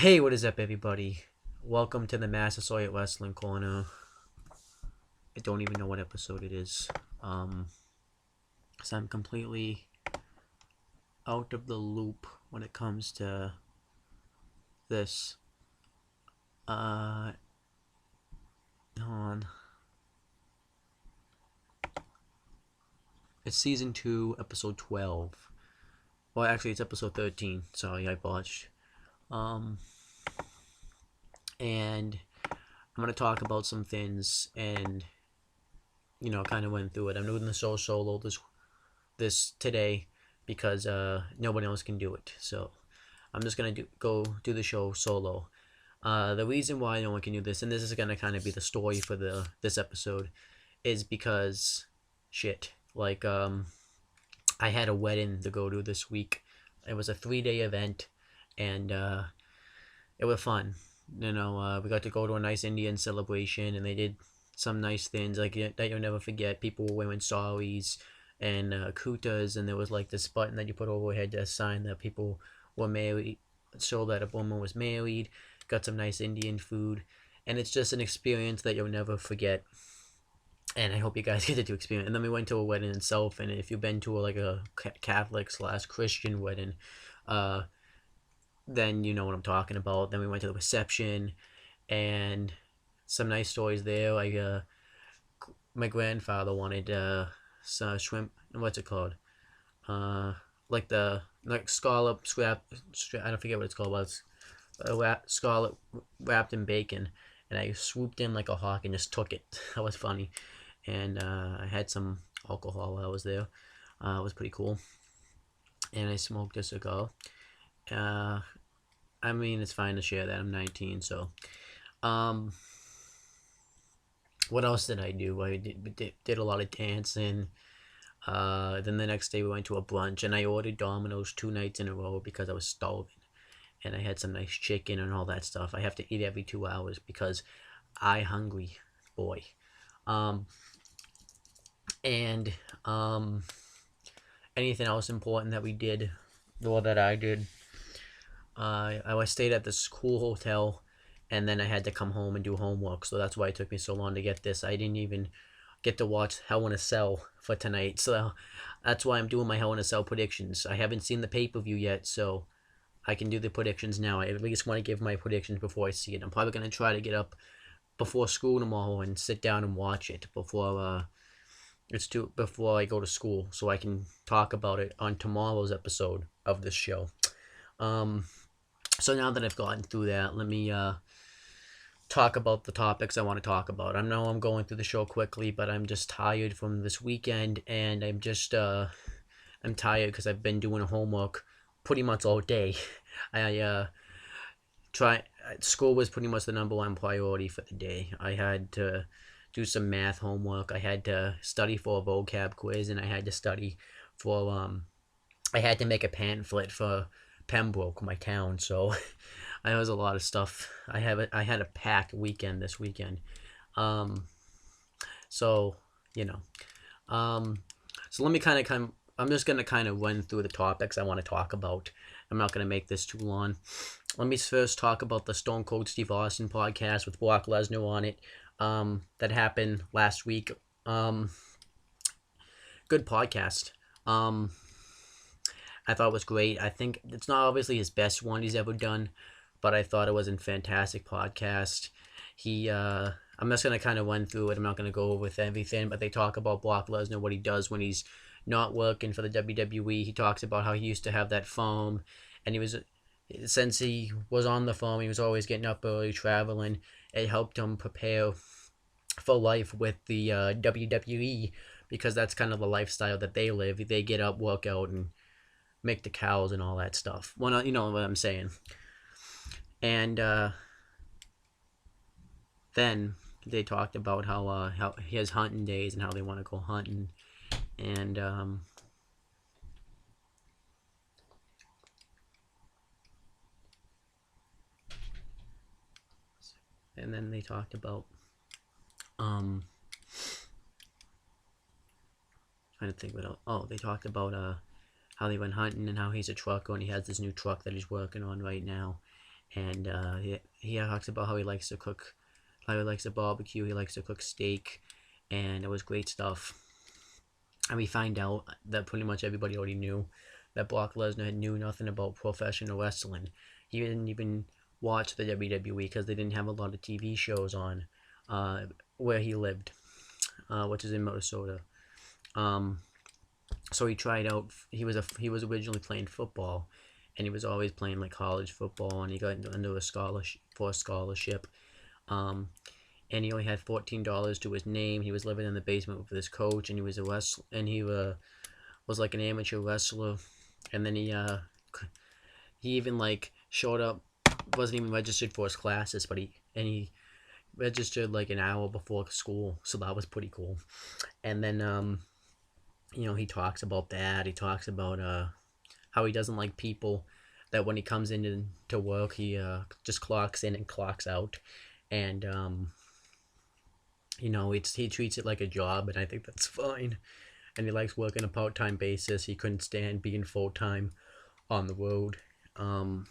Hey, what is up, everybody? Welcome to the Massasoit Wrestling Corner. I don't even know what episode it is. So I'm completely out of the loop when it comes to this. Uh, Hold on. It's season 2, episode 12. Well, actually, it's episode 13. Sorry, I botched. Um, and I'm gonna talk about some things and kind of went through it. I'm doing the show solo this today because nobody else can do it. So I'm just gonna go do the show solo. The reason why no one can do this, and this is gonna kind of be the story for this episode, is because shit. I had a wedding to go to this week. It was a 3-day event, and it was fun. We got to go to a nice Indian celebration, and they did some nice things like that you'll never forget. People were wearing saris and kutas, and there was like this button that you put overhead to sign that people were married, show that a woman was married. Got some nice Indian food, and it's just an experience that you'll never forget. And I hope you guys get to experience. And then we went to a wedding itself, and if you've been to a Catholic/Christian wedding, uh, then you know what I'm talking about. Then we went to the reception, and some nice stories there. My grandfather wanted some shrimp. What's it called? Uh, like scallop I don't forget what it's called. But it's scallop wrapped in bacon, and I swooped in like a hawk and just took it. That was funny, and I had some alcohol while I was there. It was pretty cool, and I smoked a cigar. Uh, I mean, it's fine to share that. I'm 19, so. Um, what else did I do? I did a lot of dancing. Then the next day we went to a brunch, and I ordered Domino's 2 nights in a row because I was starving, and I had some nice chicken and all that stuff. I have to eat every 2 hours because I hungry boy. Um, and Anything else important that we did, or that I did? I stayed at this cool hotel, and then I had to come home and do homework, so that's why it took me so long to get this. I didn't even get to watch Hell in a Cell for tonight, so that's why I'm doing my Hell in a Cell predictions. I haven't seen the pay-per-view yet, so I can do the predictions now. I at least want to give my predictions before I see it. I'm probably going to try to get up before school tomorrow and sit down and watch it before I go to school, so I can talk about it on tomorrow's episode of this show. Um, so now that I've gotten through that, let me talk about the topics I want to talk about. I know I'm going through the show quickly, but I'm just tired from this weekend, and I'm tired because I've been doing homework pretty much all day. I try School was pretty much the number one priority for the day. I had to do some math homework. I had to study for a vocab quiz, and I had to study for I had to make a pamphlet for Pembroke, my town. So I was a lot of stuff. I had a packed weekend this weekend. Um, so you know. Um, so let me kind of come. I'm just gonna kind of run through the topics I want to talk about. I'm not gonna make this too long. Let me first talk about the Stone Cold Steve Austin podcast with Brock Lesnar on it. That happened last week. Good podcast. Um, I thought it was great. I think it's not obviously his best one he's ever done, but I thought it was a fantastic podcast. I'm just gonna kind of run through it. I'm not gonna go with everything, but they talk about Brock Lesnar, what he does when he's not working for the WWE. He talks about how he used to have that phone, and since he was on the phone, he was always getting up early, traveling. It helped him prepare for life with the WWE because that's kind of the lifestyle that they live. They get up, work out, and make the cows and all that stuff. Well, you know what I'm saying. And then they talked about how his hunting days and how they want to go hunting, and then they talked about trying to think what else. Oh, they talked about how they went hunting and how he's a trucker and he has this new truck that he's working on right now, and he talks about how he likes to cook, how he likes to barbecue, he likes to cook steak, and it was great stuff. And we find out that pretty much everybody already knew that Brock Lesnar knew nothing about professional wrestling. He didn't even watch the WWE because they didn't have a lot of TV shows on where he lived, which is in Minnesota. So he tried out. He was originally playing football, and he was always playing like college football, and he got into a scholarship. Um, and he only had $14 to his name. He was living in the basement with his coach, and he was a wrestler, and he was like an amateur wrestler. And then he even like showed up, wasn't even registered for his classes, but he registered like an hour before school, so that was pretty cool. And then he talks about that. He talks about how he doesn't like people that when he comes in to work, he just clocks in and clocks out, and he treats it like a job, and I think that's fine. And he likes working a part-time basis. He couldn't stand being full-time on the road. And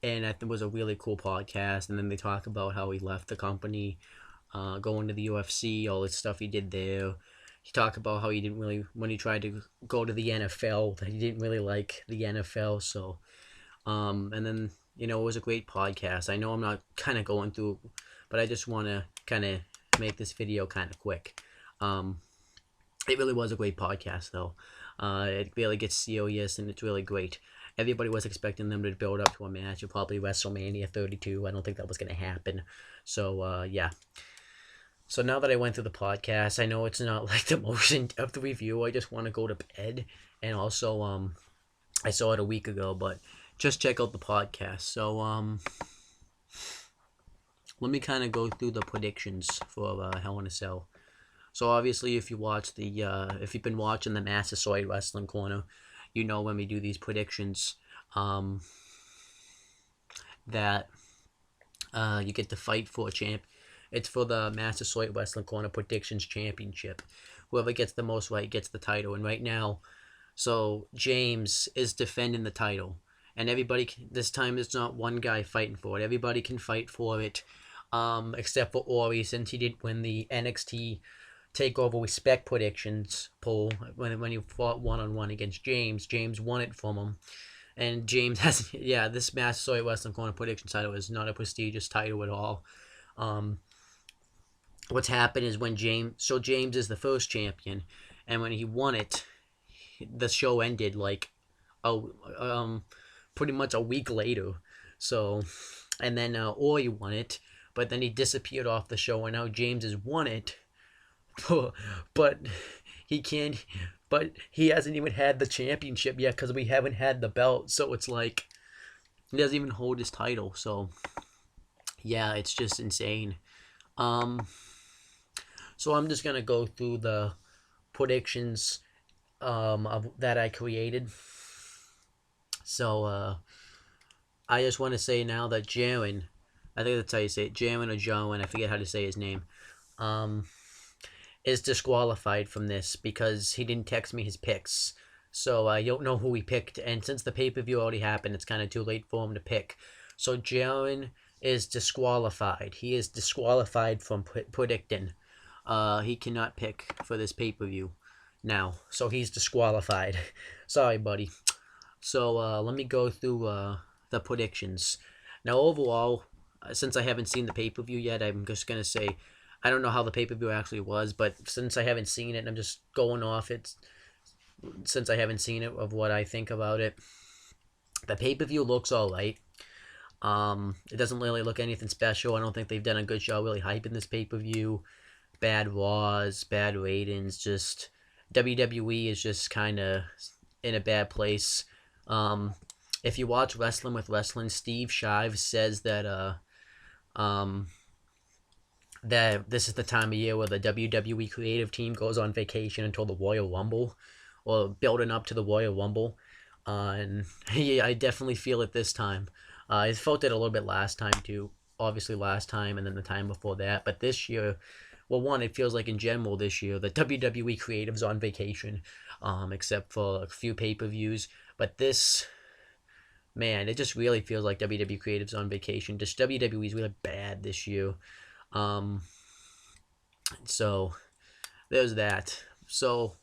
I think it was a really cool podcast. And then they talk about how he left the company, going to the UFC, all the stuff he did there. He talked about how he didn't really, when he tried to go to the NFL, that he didn't really like the NFL. So, and then, it was a great podcast. I know I'm not kind of going through, but I just want to kind of make this video kind of quick. It really was a great podcast, though. It really gets serious, and it's really great. Everybody was expecting them to build up to a match of probably WrestleMania 32. I don't think that was going to happen. So, yeah. So now that I went through the podcast, I know it's not like the most in-depth review. I just want to go to bed. And also, I saw it a week ago, but just check out the podcast. So, let me kind of go through the predictions for Hell in a Cell. So obviously, if you've been watching the Massasoit Wrestling Corner, you know when we do these predictions, that you get to fight for a champ. It's for the Massasoit Wrestling Corner Predictions Championship. Whoever gets the most right gets the title. And right now, so James is defending the title, and this time it's not one guy fighting for it. Everybody can fight for it, except for Ori, since he did win the NXT Takeover Respect Predictions poll when he fought one-on-one against James. James won it from him. And James has, this Massasoit Wrestling Corner Prediction title is not a prestigious title at all. What's happened is James is the first champion, and when he won it, the show ended like, pretty much a week later. So, and then Ori won it, but then he disappeared off the show, and now James has won it. But he can't. But he hasn't even had the championship yet because we haven't had the belt. So it's like he doesn't even hold his title. So yeah, it's just insane. So I'm just gonna go through the predictions that I created. So I just want to say now that Jaren, I think that's how you say it, Jaren or Joan, I forget how to say his name, is disqualified from this because he didn't text me his picks. So I don't know who he picked, and since the pay-per-view already happened, it's kind of too late for him to pick. So Jaren is disqualified. He is disqualified from predicting. He cannot pick for this pay-per-view now, so he's disqualified. Sorry, buddy. So let me go through the predictions. Now, overall, since I haven't seen the pay-per-view yet, I'm just going to say I don't know how the pay-per-view actually was, but since I haven't seen it, and I'm just going off it, since I haven't seen it, of what I think about it. The pay-per-view looks alright. It doesn't really look anything special. I don't think they've done a good job really hyping this pay-per-view. Bad Raws, bad ratings, just WWE is just kind of in a bad place. If you watch Wrestling with Wrestling, Steve Shives says that that this is the time of year where the WWE creative team goes on vacation until the Royal Rumble, or building up to the Royal Rumble. And yeah, I definitely feel it this time. I felt it a little bit last time too, obviously last time, and then the time before that. But this year, well, one, it feels like in general this year, the WWE creative's on vacation, except for a few pay-per-views. But this man, it just really feels like WWE creatives on vacation. Just WWE's really bad this year. Um, so there's that. So,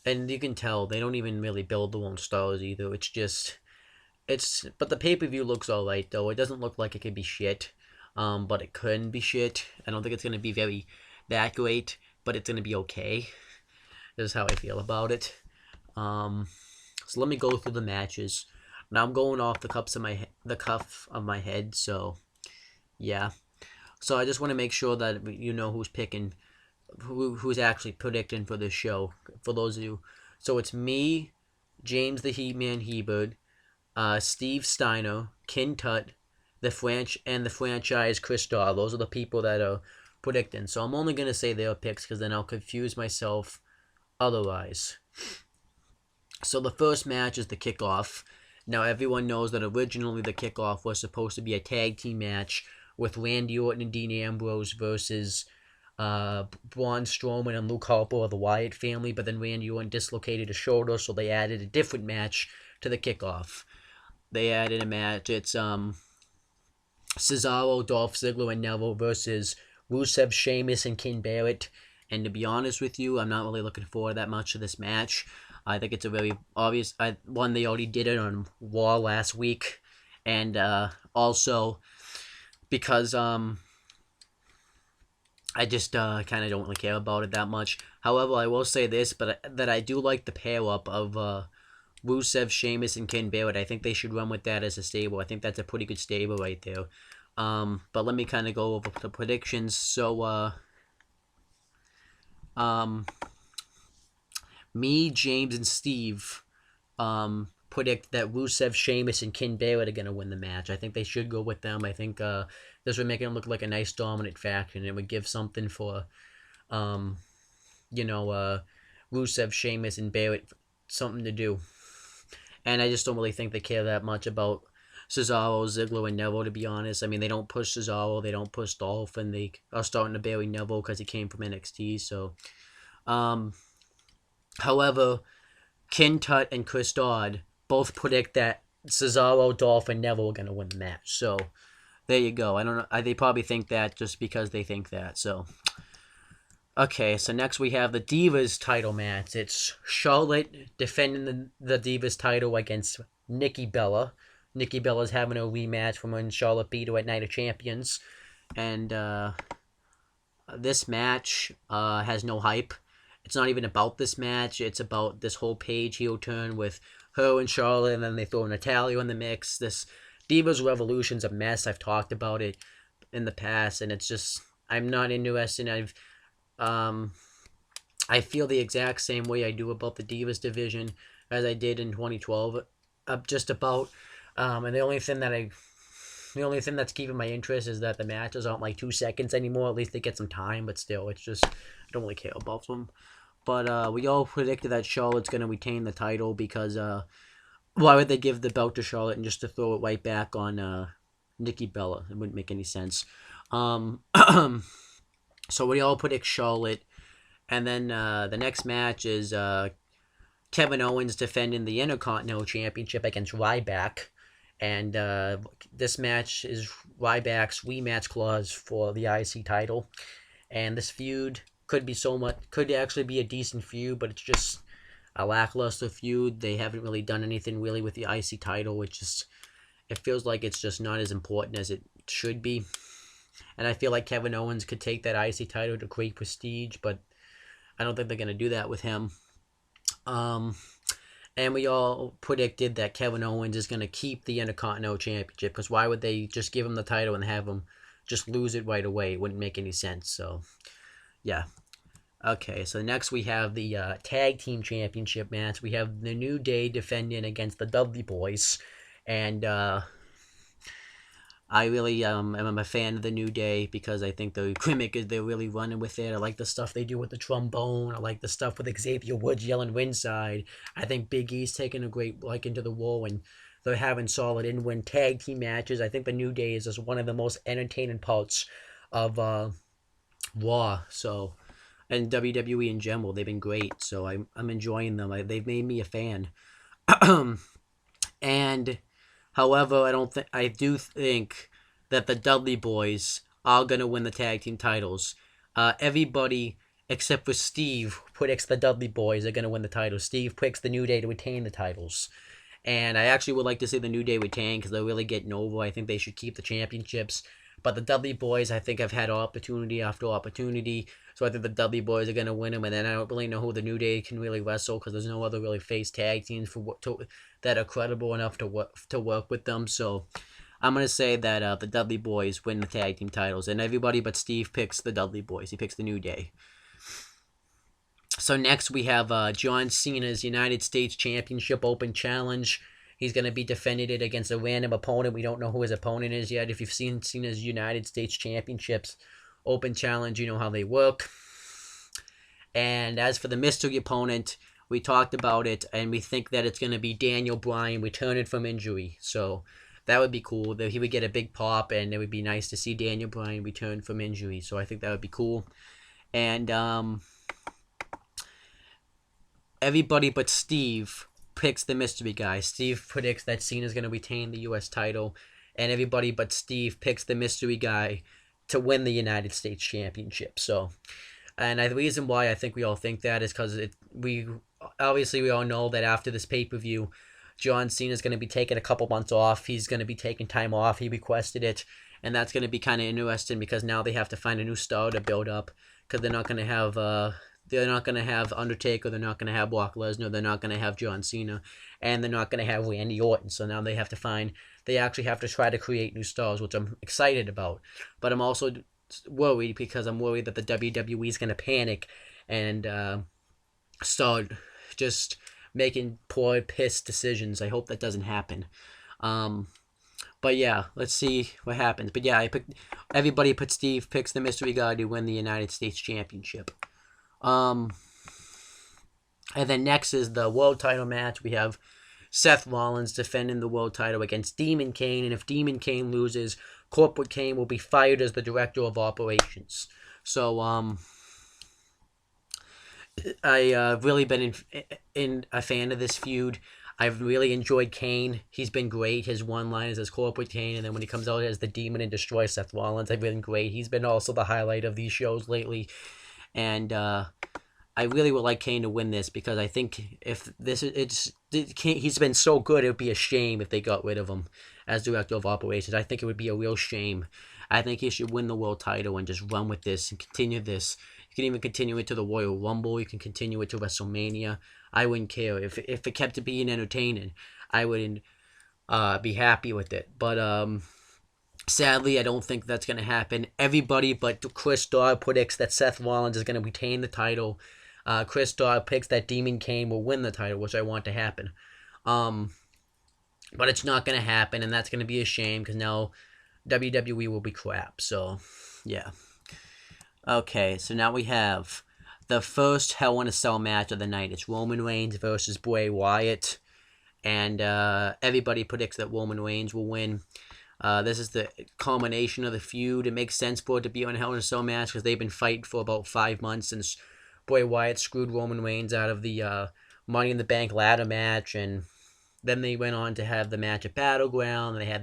and you can tell they don't even really build their own stars either. It's just but the pay per view looks alright though. It doesn't look like it could be shit. But it couldn't be shit. I don't think it's gonna be that great, but it's gonna be okay. This is how I feel about it. So let me go through the matches. Now I'm going off the cuff of my head. So yeah. So I just want to make sure that you know who's picking, who's actually predicting for this show. For those of you, so it's me, James the Heatman Hebert, Steve Steiner, Ken Tut, the franchise Chris Daw. Those are the people that are predicting. So I'm only gonna say their picks because then I'll confuse myself otherwise. So the first match is the kickoff. Now everyone knows that originally the kickoff was supposed to be a tag team match with Randy Orton and Dean Ambrose versus Braun Strowman and Luke Harper of the Wyatt family, but then Randy Orton dislocated his shoulder, so they added a different match to the kickoff. They added a match. It's Cesaro, Dolph Ziggler, and Neville versus Rusev, Sheamus, and Ken Barrett. And to be honest with you, I'm not really looking forward that much to this match. I think it's a very obvious one. They already did it on Raw last week, and also because I just kind of don't really care about it that much. However, I will say this, but that I do like the pair up of Rusev, Sheamus, and Ken Barrett. I think they should run with that as a stable. I think that's a pretty good stable right there. But let me kind of go over the predictions. So, me, James, and Steve predict that Rusev, Sheamus, and Ken Barrett are going to win the match. I think they should go with them. I think this would make them look like a nice dominant faction. It would give something for, Rusev, Sheamus, and Barrett something to do. And I just don't really think they care that much about Cesaro, Ziggler, and Neville, to be honest. I mean, they don't push Cesaro, they don't push Dolph, and they are starting to bury Neville because he came from NXT. So, however, Ken Tut and Chris Dodd both predict that Cesaro, Dolph, and Neville are going to win the match. So, there you go. I don't know. They probably think that just because they think that. So, okay. So next we have the Divas title match. It's Charlotte defending the Divas title against Nikki Bella. Nikki Bella's having a rematch from when Charlotte beat her at Night of Champions, and this match has no hype. It's not even about this match. It's about this whole Paige heel turn with her and Charlotte, and then they throw Natalya in the mix. This Divas Revolution's a mess. I've talked about it in the past, and it's just I'm not interested. I feel the exact same way I do about the Divas division as I did in 2012. Just about, and the only thing that's keeping my interest is that the matches aren't like 2 seconds anymore. At least they get some time, but still, it's just I don't really care about them. But we all predicted that Charlotte's going to retain the title because why would they give the belt to Charlotte and just to throw it right back on Nikki Bella? It wouldn't make any sense. So we all predict Charlotte, and then the next match is Kevin Owens defending the Intercontinental Championship against Ryback, and this match is Ryback's rematch clause for the IC title, and this feud could actually be a decent feud, but it's just a lackluster feud. They haven't really done anything really with the IC title. It feels like it's just not as important as it should be. And I feel like Kevin Owens could take that IC title to great prestige, but I don't think they're going to do that with him. And we all predicted that Kevin Owens is going to keep the Intercontinental Championship, because why would they just give him the title and have him just lose it right away? It wouldn't make any sense. So, yeah. Okay, so next we have the Tag Team Championship match. We have the New Day defending against the Dudley Boys, and I really am a fan of the New Day because I think the gimmick is they're really running with it. I like the stuff they do with the trombone. I like the stuff with Xavier Woods yelling ringside. I think Big E's taking a great liking to the role, and they're having solid in-win tag team matches. I think the New Day is just one of the most entertaining parts of Raw. So, and WWE in general, they've been great. So I'm enjoying them. They've made me a fan. And However, I do think that the Dudley Boys are gonna win the tag team titles. Everybody except for Steve predicts the Dudley Boys are gonna win the titles. Steve predicts the New Day to retain the titles. And I actually would like to see the New Day retain because they're really getting over. I think they should keep the championships. But the Dudley Boys, I think, have had opportunity after opportunity. So I think the Dudley Boys are going to win them. And then I don't really know who the New Day can really wrestle because there's no other really face tag teams that are credible enough to work with them. So I'm going to say that the Dudley Boys win the tag team titles. And everybody but Steve picks the Dudley Boys. He picks the New Day. So next we have John Cena's United States Championship Open Challenge. He's going to be defending it against a random opponent. We don't know who his opponent is yet. If you've seen Cena's United States Championships Open Challenge, you know how they work. And as for the mystery opponent, we talked about it, and we think that it's going to be Daniel Bryan returning from injury. So that would be cool. That he would get a big pop, and it would be nice to see Daniel Bryan return from injury. So I think that would be cool. And everybody but Steve picks the mystery guy. Steve predicts that Cena's going to retain the U.S. title, and everybody but Steve picks the mystery guy to win the United States Championship. So, and the reason why I think we all think that is because we all know that after this pay-per-view, John Cena's going to be taking a couple months off. He's going to be taking time off. He requested it, and that's going to be kind of interesting because now they have to find a new star to build up because they're not going to have Undertaker, they're not going to have Brock Lesnar, they're not going to have John Cena, and they're not going to have Randy Orton. So now they actually have to try to create new stars, which I'm excited about. But I'm also worried because I'm worried that the WWE is going to panic and start just making poor, pissed decisions. I hope that doesn't happen. But yeah, let's see what happens. But yeah, everybody but Steve picks the mystery guy to win the United States Championship. And then next is the world title match. We have Seth Rollins defending the world title against Demon Kane, and if Demon Kane loses, Corporate Kane will be fired as the director of operations. So I've really been in a fan of this feud. I've really enjoyed Kane. He's been great. His one-liners as Corporate Kane, and then when he comes out as the Demon and destroys Seth Rollins, I've been great. He's been also the highlight of these shows lately. And I really would like Kane to win this because I think if he's been so good, it would be a shame if they got rid of him as director of operations. I think it would be a real shame. I think he should win the world title and just run with this and continue this. You can even continue it to the Royal Rumble. You can continue it to WrestleMania. I wouldn't care if it kept being entertaining. I wouldn't be happy with it. But sadly, I don't think that's going to happen. Everybody but Chris Starr predicts that Seth Rollins is going to retain the title. Chris Starr picks that Demon Kane will win the title, which I want to happen. But it's not going to happen, and that's going to be a shame because now WWE will be crap. So, yeah. Okay, so now we have the first Hell in a Cell match of the night. It's Roman Reigns versus Bray Wyatt. And everybody predicts that Roman Reigns will win. This is the culmination of the feud. It makes sense for it to be on a Hell in a Cell match because they've been fighting for about 5 months since Bray Wyatt screwed Roman Reigns out of the Money in the Bank ladder match. And then they went on to have the match at Battleground. And they had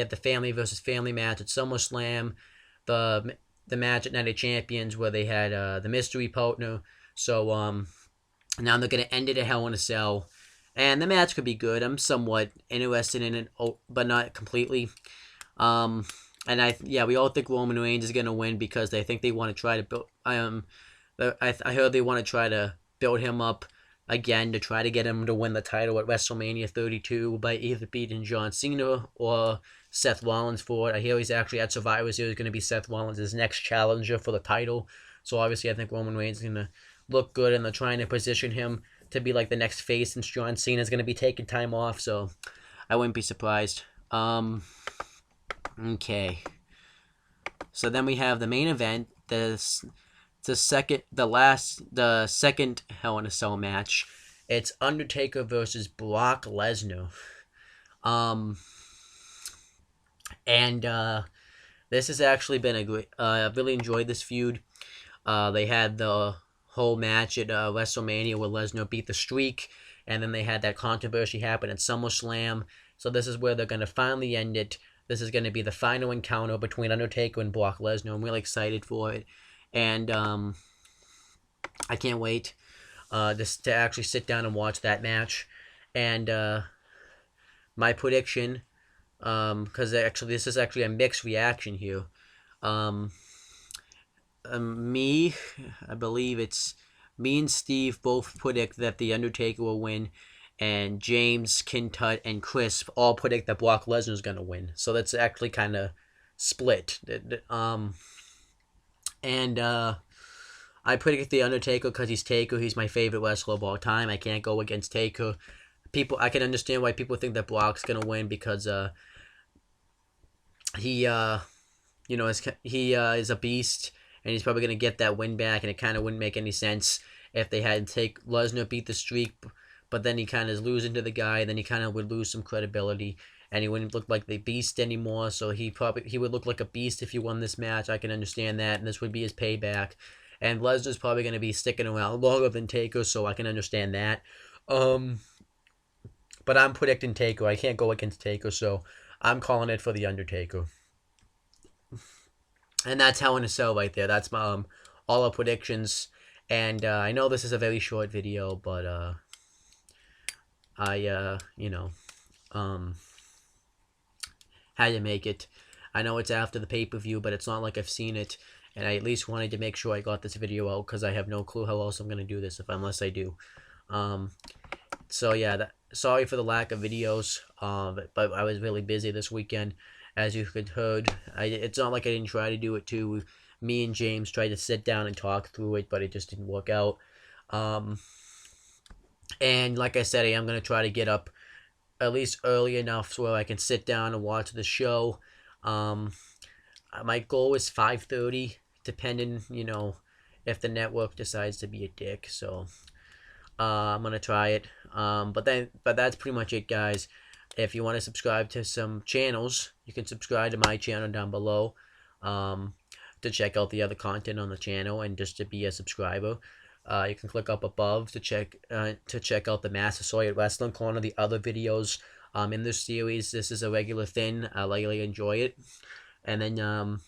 the family versus family match at SummerSlam. The match at Night of Champions where they had the mystery partner. So now they're going to end it at Hell in a Cell. And the match could be good. I'm somewhat interested in it, but not completely. And we all think Roman Reigns is going to win because they think they want to try to build. I heard they want to try to build him up again to try to get him to win the title at WrestleMania 32 by either beating John Cena or Seth Rollins for it. I hear he's actually at Survivor Series going to be Seth Rollins' next challenger for the title. So obviously I think Roman Reigns is going to look good, and they're trying to position him to be like the next face since John Cena is going to be taking time off. So I wouldn't be surprised. Okay. So then we have the main event, the second Hell in a Cell match. It's Undertaker versus Brock Lesnar. This has actually been a great. I've really enjoyed this feud. They had the whole match at WrestleMania where Lesnar beat the Streak, and then they had that controversy happen at SummerSlam, So this is where they're going to finally end it. This is going to be the final encounter between Undertaker and Brock Lesnar. I'm really excited for it. And I can't wait just to actually sit down and watch that match. And my prediction, because actually this is actually a mixed reaction here. Me, I believe it's me and Steve both predict that The Undertaker will win, and James, Kintut, and Chris all predict that Brock Lesnar is going to win. So that's actually kind of split. And I predict The Undertaker because he's Taker. He's my favorite wrestler of all time. I can't go against Taker. I can understand why people think that Brock's going to win because he is a beast, and he's probably going to get that win back, and it kind of wouldn't make any sense if they had Lesnar beat the streak, but then he kind of losing to the guy, then he kind of would lose some credibility, and he wouldn't look like the beast anymore, so he would look like a beast if he won this match. I can understand that, and this would be his payback. And Lesnar's probably going to be sticking around longer than Taker, so I can understand that. But I'm predicting Taker. I can't go against Taker, so I'm calling it for The Undertaker. And that's Hell in a Cell right there. That's my all our predictions. And I know this is a very short video, but I had to make it. I know it's after the pay-per-view, but it's not like I've seen it. And I at least wanted to make sure I got this video out because I have no clue how else I'm going to do this unless I do. So yeah, sorry for the lack of videos, but I was really busy this weekend. As you could heard, it's not like I didn't try to do it too. Me and James tried to sit down and talk through it, but it just didn't work out. And like I said, I am going to try to get up at least early enough so I can sit down and watch the show. My goal is 5:30, depending, if the network decides to be a dick. So I'm going to try it. But that's pretty much it, guys. If you want to subscribe to some channels, you can subscribe to my channel down below to check out the other content on the channel and just to be a subscriber. You can click up above to check out the Massasoit Wrestling Corner, the other videos in this series. This is a regular thing. I really enjoy it. And then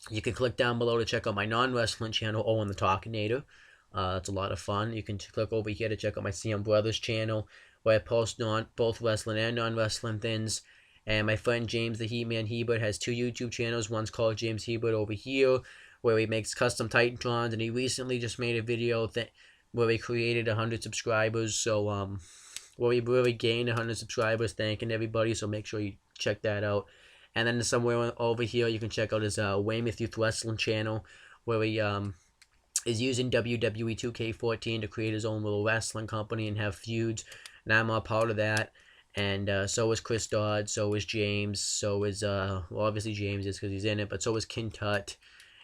you can click down below to check out my non-wrestling channel, Owen the Talkinator. It's a lot of fun. You can click over here to check out my CM Brothers channel, where I post both wrestling and non-wrestling things. And my friend James the He-Man Hebert has 2 YouTube channels. One's called James Hebert over here, where he makes custom Titantrons, and he recently just made a video where he created 100 subscribers. So where he really gained 100 subscribers, thanking everybody. So make sure you check that out. And then somewhere over here, you can check out his Weymouth Youth Wrestling channel, where he is using WWE 2K14 to create his own little wrestling company and have feuds. And I'm a part of that. And so is Chris Dodd, so is James, so is, obviously James is because he's in it, but so is Kintut.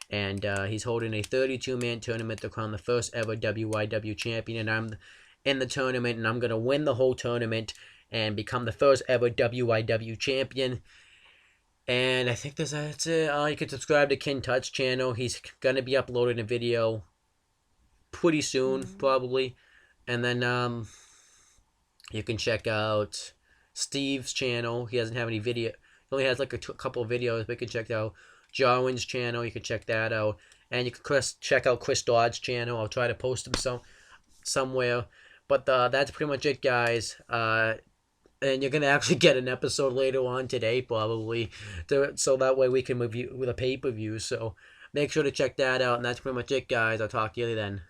And he's holding a 32-man tournament to crown the first ever WYW champion. And I'm in the tournament, and I'm going to win the whole tournament and become the first ever WYW champion. And I think that's it. You can subscribe to Kintut's channel. He's going to be uploading a video pretty soon, probably. And then you can check out Steve's channel. He doesn't have any video. He only has like a couple of videos, but you can check out Jarwin's channel. You can check that out. And you can check out Chris Dodd's channel. I'll try to post him somewhere. But that's pretty much it, guys. And you're going to actually get an episode later on today, probably. So that way we can review with a pay-per-view. So make sure to check that out. And that's pretty much it, guys. I'll talk to you then.